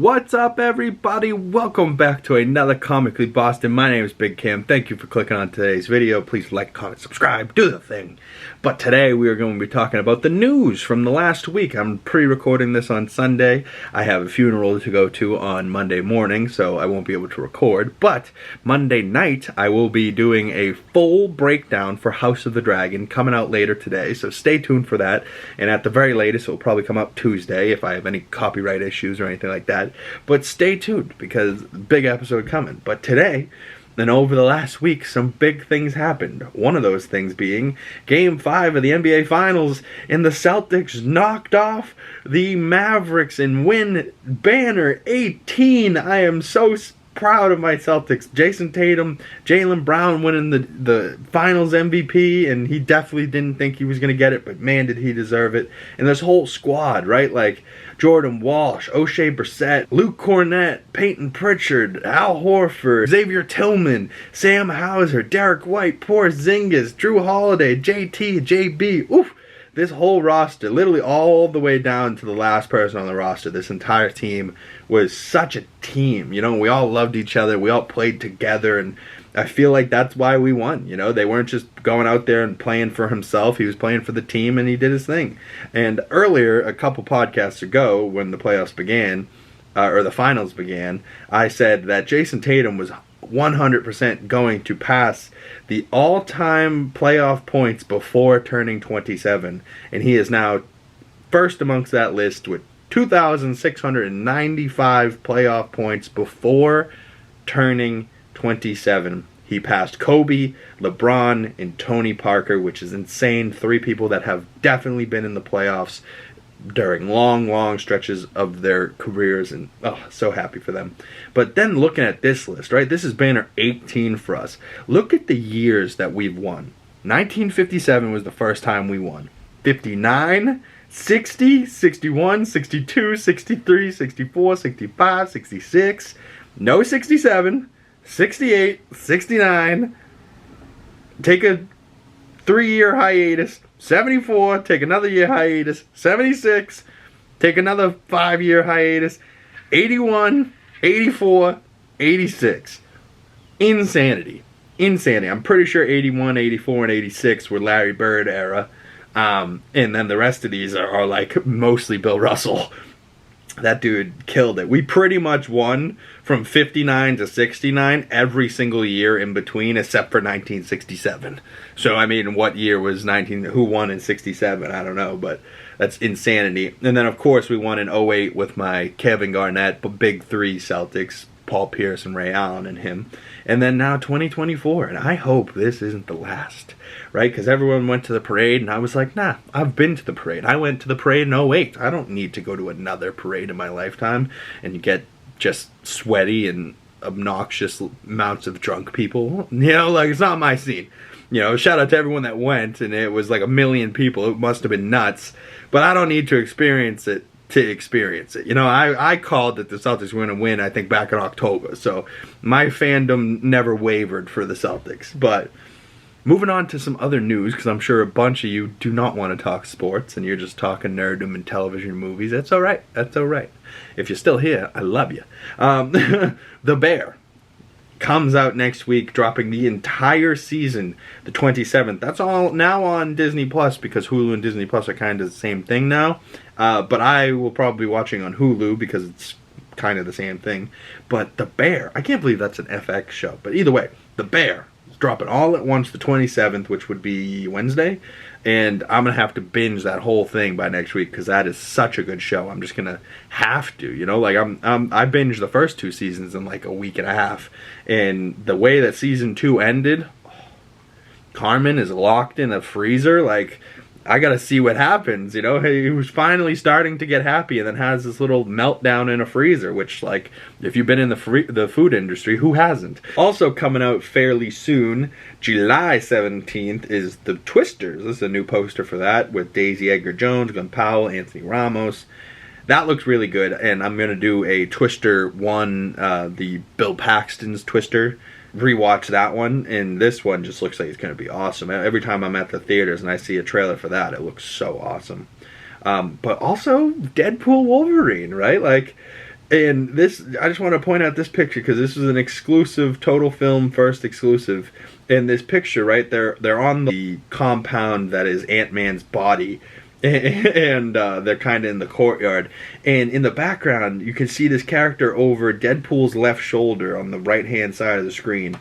What's up, everybody? Welcome back to another Comically Boston. My name is Big Kim. Thank you for clicking on today's video. Please like, comment, subscribe, do the thing. But today we are going to be talking about the news from the last week. I'm pre-recording this on Sunday. I have a funeral to go to on Monday morning, so I won't be able to record. But Monday night, I will be doing a full breakdown for House of the Dragon coming out later today. So stay tuned for that. And at the very latest, it will probably come up Tuesday if I have any copyright issues or anything like that. But stay tuned because big episode coming. But today, and over the last week, some big things happened. One of those things being Game 5 of the NBA Finals, and the Celtics knocked off the Mavericks and win banner 18. I am so proud of my Celtics. Jason Tatum, Jaylen Brown winning the Finals MVP, and he definitely didn't think he was going to get it, but man, did he deserve it. And this whole squad, right? Like Jordan Walsh, O'Shea Brissett, Luke Cornett, Peyton Pritchard, Al Horford, Xavier Tillman, Sam Hauser, Derek White, Porzingis, Drew Holiday, JT, JB. Oof. This whole roster, literally all the way down to the last person on the roster, this entire team was such a team. You know, we all loved each other. We all played together, and I feel like that's why we won. You know, they weren't just going out there and playing for himself. He was playing for the team, and he did his thing. And earlier, a couple podcasts ago, when the playoffs began, or the finals began, I said that Jason Tatum was 100% going to pass the all-time playoff points before turning 27, and he is now first amongst that list with 2,695 playoff points before turning 27. He passed Kobe, LeBron, and Tony Parker, which is insane. Three people that have definitely been in the playoffs during long stretches of their careers, and so happy for them. But then looking at this list, right, this is banner 18 for us. Look at the years that we've won. 1957 was the first time we won. 59, 60, 61, 62, 63, 64, 65, 66, no 67, 68, 69, take a 3-year hiatus, 74, take another year hiatus, 76, take another 5-year hiatus, 81, 84, 86. Insanity. I'm pretty sure 81, 84, and 86 were Larry Bird era. And then the rest of these are like mostly Bill Russell. That dude killed it. We pretty much won from 59 to 69 every single year in between, except for 1967. So, I mean, what year was who won in 67? I don't know, but that's insanity. And then, of course, we won in 08 with my Kevin Garnett, but big three Celtics, Paul Pierce and Ray Allen and him. And then now 2024, and I hope this isn't the last, right? Because everyone went to the parade, and I was like, nah, I've been to the parade. I went to the parade in 08. I don't need to go to another parade in my lifetime and get just sweaty and obnoxious amounts of drunk people. You know, like, it's not my scene. You know, shout out to everyone that went, and it was like 1 million people. It must have been nuts. But I don't need to experience it. You know, I called that the Celtics were going to win, I think, back in October. So my fandom never wavered for the Celtics. But moving on to some other news, because I'm sure a bunch of you do not want to talk sports, and you're just talking nerddom and television movies. That's all right. That's all right. If you're still here, I love you. The Bear comes out next week, dropping the entire season, the 27th. That's all now on Disney Plus, because Hulu and Disney Plus are kind of the same thing now. But I will probably be watching on Hulu because it's kind of the same thing. But The Bear, I can't believe that's an FX show. But either way, The Bear is dropping all at once the 27th, which would be Wednesday. And I'm going to have to binge that whole thing by next week because that is such a good show. I'm just going to have to, you know, like I binged the first 2 seasons in like a week and a half. And the way that season 2 ended, Carmen is locked in a freezer, like, I gotta see what happens, you know. He was finally starting to get happy and then has this little meltdown in a freezer, which, like, if you've been in the food industry, who hasn't? Also coming out fairly soon, July 17th, is The Twisters. This is a new poster for that with Daisy Edgar-Jones, Glenn Powell, Anthony Ramos. That looks really good, and I'm gonna do a Twister 1, the Bill Paxton's Twister. Rewatch that one, and this one just looks like it's going to be awesome. Every time I'm at the theaters and I see a trailer for that, it looks so awesome. But also Deadpool Wolverine, right? Like, And this, I just want to point out this picture because this is an exclusive, Total Film first exclusive. And this picture, right, they're on the compound that is Ant-Man's body, and they're kind of in the courtyard. And in the background, you can see this character over Deadpool's left shoulder on the right-hand side of the screen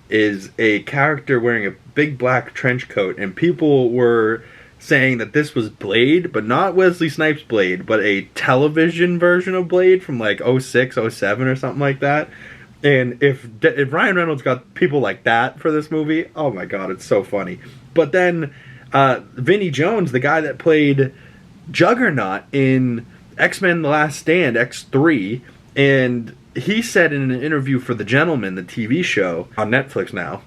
is a character wearing a big black trench coat, and people were saying that this was Blade, but not Wesley Snipes' Blade, but a television version of Blade from like 06, 07 or something like that. And if Ryan Reynolds got people like that for this movie, oh my god, it's so funny. But then Vinnie Jones, the guy that played Juggernaut in X-Men The Last Stand, X3, and he said in an interview for The Gentleman, the TV show on Netflix now,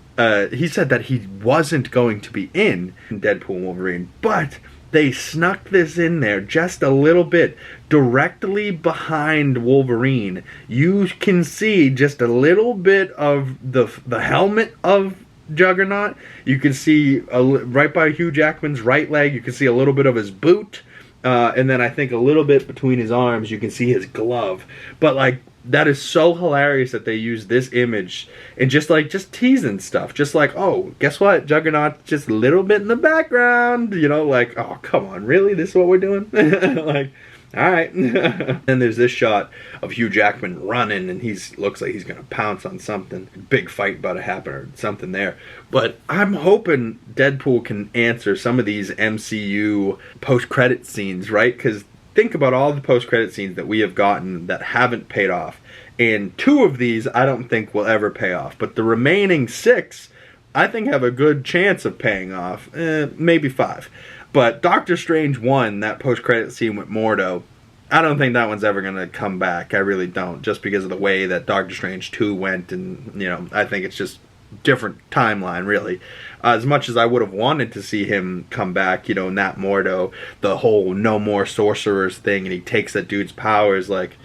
he said that he wasn't going to be in Deadpool and Wolverine, but they snuck this in there just a little bit. Directly behind Wolverine, you can see just a little bit of the helmet of Juggernaut. You can see right by Hugh Jackman's right leg, you can see a little bit of his boot. And then I think a little bit between his arms, you can see his glove. But like, that is so hilarious that they use this image and just teasing stuff. Just like, oh, guess what? Juggernaut just a little bit in the background. You know, like, oh, come on, really? This is what we're doing? Like, all right. Then there's this shot of Hugh Jackman running, and looks like he's going to pounce on something. Big fight about to happen or something there. But I'm hoping Deadpool can answer some of these MCU post-credit scenes, right? Because think about all the post-credit scenes that we have gotten that haven't paid off. And 2 of these I don't think will ever pay off. But the remaining 6, I think have a good chance of paying off. Maybe 5. But Doctor Strange 1, that post-credit scene with Mordo, I don't think that one's ever going to come back. I really don't. Just because of the way that Doctor Strange 2 went. And, you know, I think it's just different timeline, really. As much as I would have wanted to see him come back, you know, Nat Mordo, the whole no more sorcerers thing, and he takes that dude's powers, like,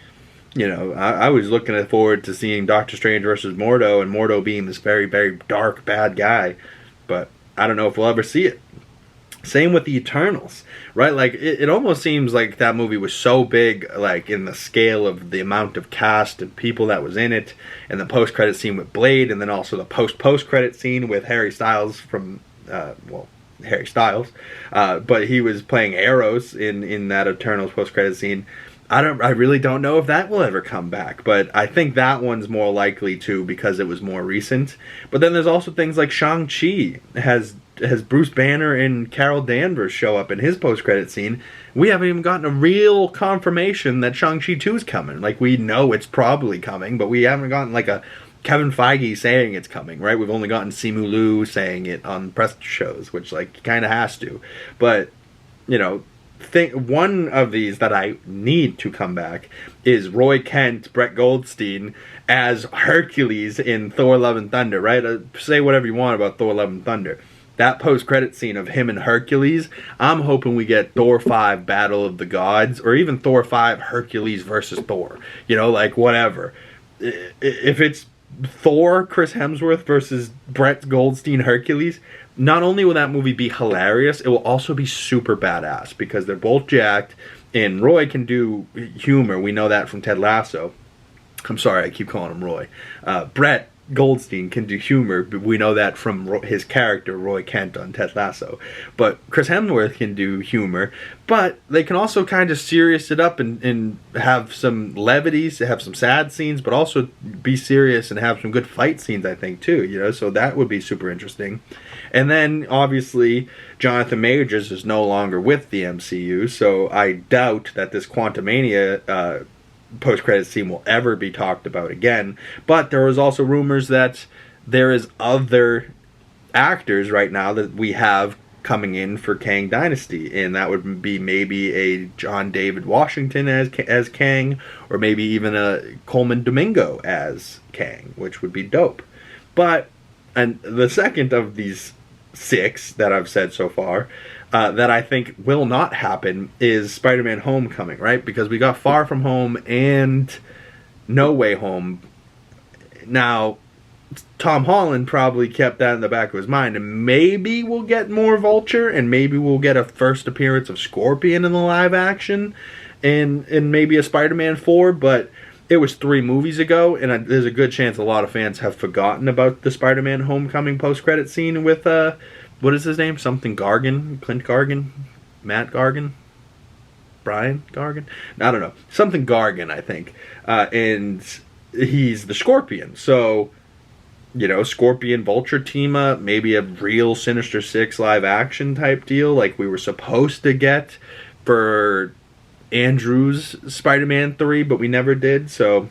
you know, I was looking forward to seeing Doctor Strange versus Mordo, and Mordo being this very, very dark, bad guy. But I don't know if we'll ever see it. Same with the Eternals, right? Like, it almost seems like that movie was so big, like, in the scale of the amount of cast and people that was in it, and the post-credit scene with Blade, and then also the post-credit scene with Harry Styles from, Harry Styles, but he was playing Eros in that Eternals post-credit scene. I really don't know if that will ever come back, but I think that one's more likely to because it was more recent. But then there's also things like Shang-Chi has Bruce Banner and Carol Danvers show up in his post-credit scene. We haven't even gotten a real confirmation that Shang-Chi 2 is coming. Like, we know it's probably coming, but we haven't gotten like a Kevin Feige saying it's coming, right? We've only gotten Simu Liu saying it on press shows, which like kind of has to. But, you know, one of these that I need to come back is Roy Kent, Brett Goldstein as Hercules in Thor Love and Thunder, right? Say whatever you want about Thor Love and Thunder. That post-credit scene of him and Hercules, I'm hoping we get Thor 5 Battle of the Gods, or even Thor 5 Hercules versus Thor. You know, like, whatever. If it's Thor, Chris Hemsworth versus Brett Goldstein, Hercules, not only will that movie be hilarious, it will also be super badass, because they're both jacked, and Roy can do humor. We know that from Ted Lasso. I'm sorry, I keep calling him Roy. Brett Goldstein can do humor, but we know that from his character, Roy Kent, on Ted Lasso. But Chris Hemsworth can do humor, but they can also kind of serious it up and have some levities, have some sad scenes, but also be serious and have some good fight scenes, I think, too, you know, so that would be super interesting. And then, obviously, Jonathan Majors is no longer with the MCU, so I doubt that this Quantumania post-credit scene will ever be talked about again. But there was also rumors that there is other actors right now that we have coming in for Kang Dynasty, and that would be maybe a John David Washington as Kang, or maybe even a Coleman Domingo as Kang, which would be dope. But and the second of these 6 that I've said so far that I think will not happen is Spider-Man Homecoming, right? Because we got Far From Home and No Way Home. Now, Tom Holland probably kept that in the back of his mind, and maybe we'll get more Vulture, and maybe we'll get a first appearance of Scorpion in the live action, and maybe a Spider-Man 4, but it was 3 movies ago, and there's a good chance a lot of fans have forgotten about the Spider-Man Homecoming post-credit scene with, what is his name? Something Gargan? Clint Gargan? Matt Gargan? Brian Gargan? I don't know. Something Gargan, I think. And he's the Scorpion. So, you know, Scorpion Vulture team up, maybe a real Sinister Six live action type deal like we were supposed to get for Andrew's Spider-Man 3, but we never did, so,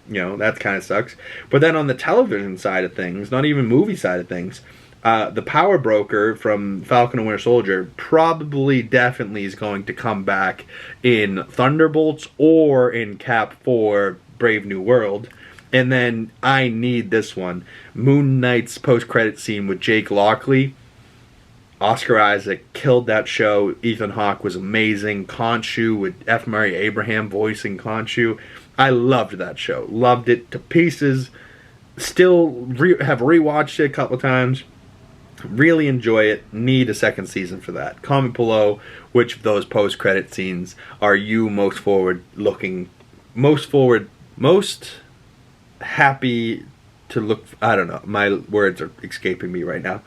you know, that kind of sucks. But then on the television side of things, not even movie side of things, the Power Broker from Falcon and Winter Soldier probably definitely is going to come back in Thunderbolts or in Cap 4 Brave New World. And then I need this one. Moon Knight's post-credit scene with Jake Lockley. Oscar Isaac killed that show. Ethan Hawke was amazing. Khonshu with F. Murray Abraham voicing Khonshu. I loved that show. Loved it to pieces. Still have rewatched it a couple times. Really enjoy it. Need a second season for that. Comment below which of those post-credit scenes are you most happy to look. I don't know. My words are escaping me right now.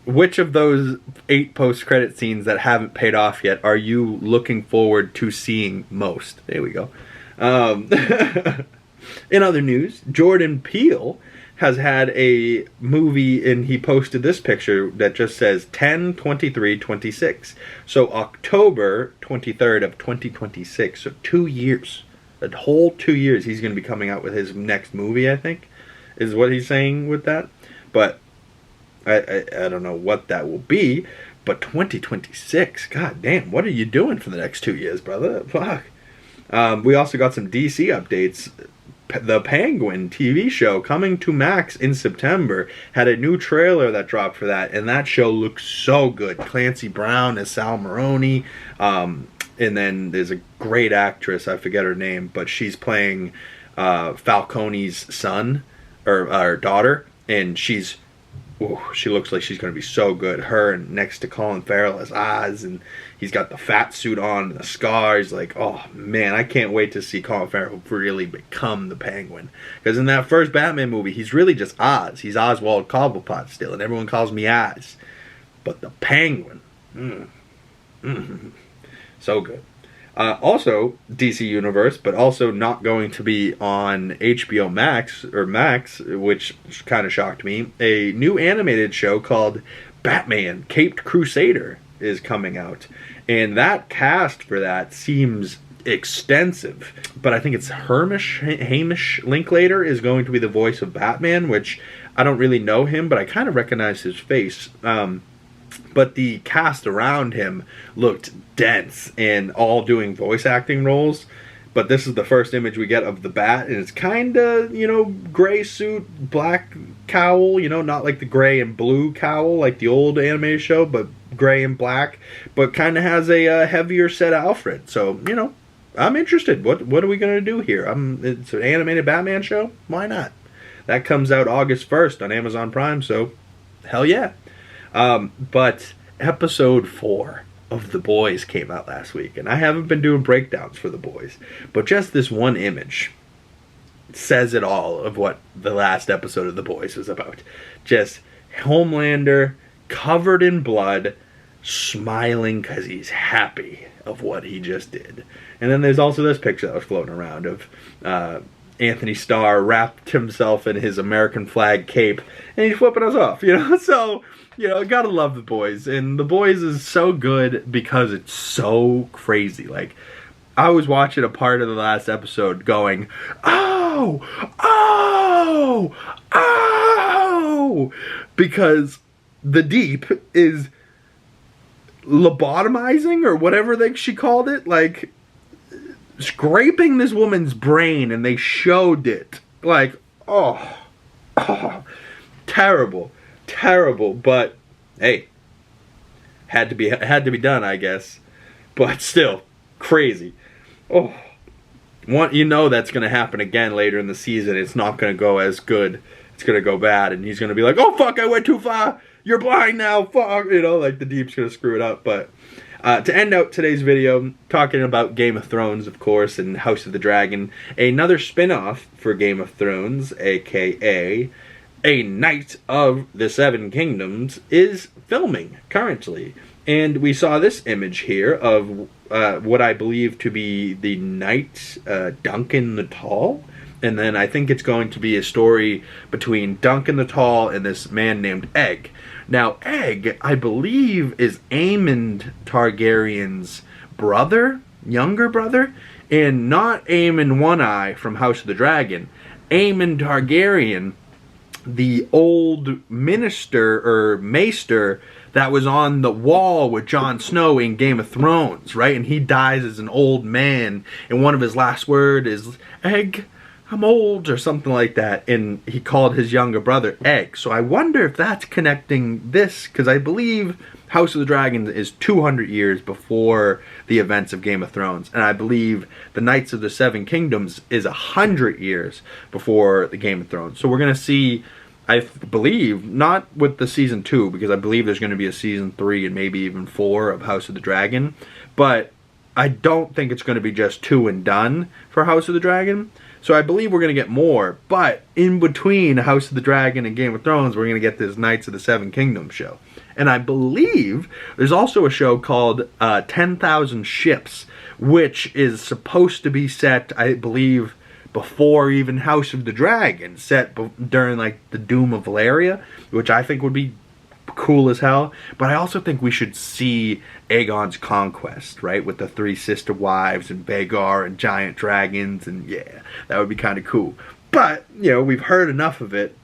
Which of those 8 post-credit scenes that haven't paid off yet are you looking forward to seeing most? There we go. In other news, Jordan Peele has had a movie, and he posted this picture that just says 10/23/26. So October 23rd of 2026. So 2 years. A whole 2 years he's going to be coming out with his next movie, I think, is what he's saying with that. But I don't know what that will be, but 2026, god damn, what are you doing for the next 2 years, brother? Fuck. We also got some DC updates. The Penguin TV show coming to Max in September had a new trailer that dropped for that, and that show looks so good. Clancy Brown as Sal Maroni, and then there's a great actress, I forget her name, but she's playing Falcone's son, or daughter, and she looks like she's going to be so good. Her and next to Colin Farrell as Oz, and he's got the fat suit on and the scars. Like, oh man, I can't wait to see Colin Farrell really become the Penguin. Because in that first Batman movie, he's really just Oz. He's Oswald Cobblepot still, and everyone calls me Oz. But the Penguin, so good. Also, DC Universe, but also not going to be on HBO Max, which kind of shocked me. A new animated show called Batman Caped Crusader is coming out. And that cast for that seems extensive. But I think it's Hamish Linklater is going to be the voice of Batman, which I don't really know him, but I kind of recognize his face. But the cast around him looked dense and all doing voice acting roles. But this is the first image we get of the Bat, and it's kind of, gray suit, black cowl, not like the gray and blue cowl like the old animated show, but gray and black, but kind of has a heavier set Alfred. So, I'm interested. What are we going to do here? It's an animated Batman show? Why not? That comes out August 1st on Amazon Prime, so hell yeah. But episode 4 of The Boys came out last week, and I haven't been doing breakdowns for The Boys, but just this one image says it all of what the last episode of The Boys was about. Just Homelander covered in blood, smiling because he's happy of what he just did. And then there's also this picture that was floating around of Anthony Starr wrapped himself in his American flag cape, and he's flipping us off, So, gotta love The Boys. And The Boys is so good because it's so crazy. Like, I was watching a part of the last episode going, oh, because the Deep is lobotomizing, or whatever she called it, like, scraping this woman's brain, and they showed it. Like, oh, terrible, but hey, had to be done, I guess. But still, crazy. Oh, that's going to happen again later in the season. It's not going to go as good. It's going to go bad, and he's going to be like, oh fuck, I went too far. You're blind now. Fuck, like the Deep's going to screw it up. But To end out today's video, talking about Game of Thrones, of course, and House of the Dragon, another spin-off for Game of Thrones, aka A Knight of the Seven Kingdoms, is filming currently. And we saw this image here of what I believe to be the Knight Duncan the Tall. And then I think it's going to be a story between Duncan the Tall and this man named Egg. Now, Egg, I believe, is Aemon Targaryen's brother, younger brother, and not Aemon One-Eye from House of the Dragon. Aemon Targaryen, the old minister or maester that was on the wall with Jon Snow in Game of Thrones, right? And he dies as an old man, and one of his last words is, "Egg, I'm old," or something like that, and he called his younger brother Egg. So I wonder if that's connecting this, because I believe House of the Dragon is 200 years before the events of Game of Thrones, and I believe the Knights of the Seven Kingdoms is 100 years before the Game of Thrones. So we're going to see, I believe, not with the season 2, because I believe there's going to be a season 3 and maybe even 4 of House of the Dragon, but I don't think it's going to be just 2 and done for House of the Dragon. So I believe we're going to get more, but in between House of the Dragon and Game of Thrones, we're going to get this Knights of the Seven Kingdoms show. And I believe there's also a show called 10,000 Ships, which is supposed to be set, I believe, before even House of the Dragon, set during like the Doom of Valyria, which I think would be cool as hell. But I also think we should see Aegon's conquest, right, with the 3 sister wives and Vhagar and giant dragons, and yeah, that would be kind of cool. But, you know, we've heard enough of it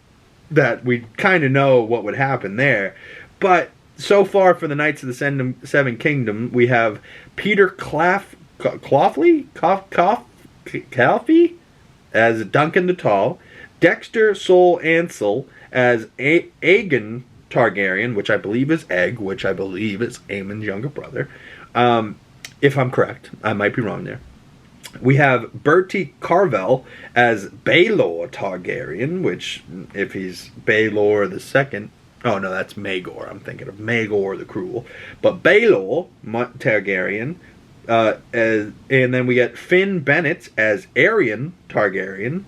that we kind of know what would happen there. But so far for the Knights of the Seven Kingdom, we have Peter Coffey as Duncan the Tall, Dexter Sol Ansel as Aegon Targaryen, which I believe is Egg, which I believe is Aemon's younger brother. If I'm correct, I might be wrong there. We have Bertie Carvel as Baelor Targaryen, which, if he's Baelor the Second, oh no, that's Maegor. I'm thinking of Maegor the Cruel. But Baelor Targaryen, and then we get Finn Bennett as Aerion Targaryen,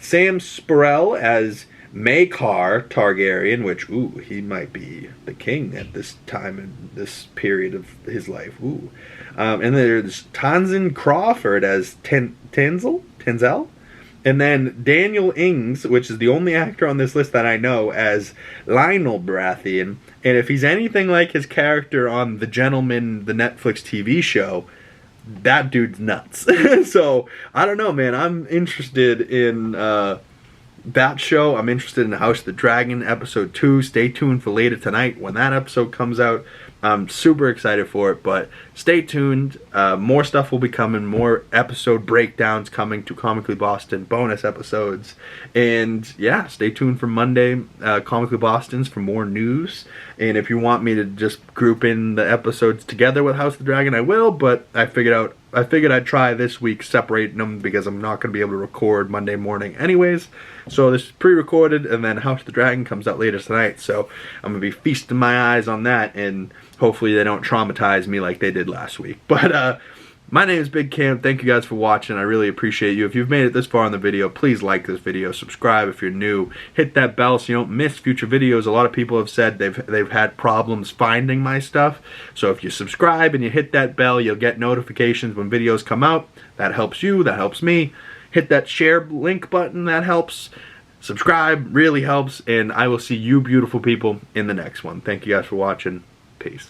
Sam Spruell as Maekar Targaryen, which, ooh, he might be the king at this time in this period of his life. Ooh. And there's Tanzin Crawford as Tenzel. And then Daniel Ings, which is the only actor on this list that I know, as Lionel Baratheon. And if he's anything like his character on The Gentleman, the Netflix TV show, that dude's nuts. So, I don't know, man. I'm interested in that show. I'm interested in House of the Dragon episode 2. Stay tuned for later tonight when that episode comes out. I'm super excited for it, but stay tuned. More stuff will be coming, more episode breakdowns coming to Comically Boston, bonus episodes. And yeah, stay tuned for Monday, Comically Boston's, for more news. And if you want me to just group in the episodes together with House of the Dragon, I will, but I figured I'd try this week separating them because I'm not going to be able to record Monday morning anyways. So this is pre-recorded, and then House of the Dragon comes out later tonight. So I'm going to be feasting my eyes on that, and hopefully they don't traumatize me like they did last week. But my name is Big Cam. Thank you guys for watching. I really appreciate you. If you've made it this far in the video, please like this video. Subscribe if you're new. Hit that bell so you don't miss future videos. A lot of people have said they've had problems finding my stuff. So if you subscribe and you hit that bell, you'll get notifications when videos come out. That helps you. That helps me. Hit that share link button. That helps. Subscribe really helps. And I will see you beautiful people in the next one. Thank you guys for watching. Peace.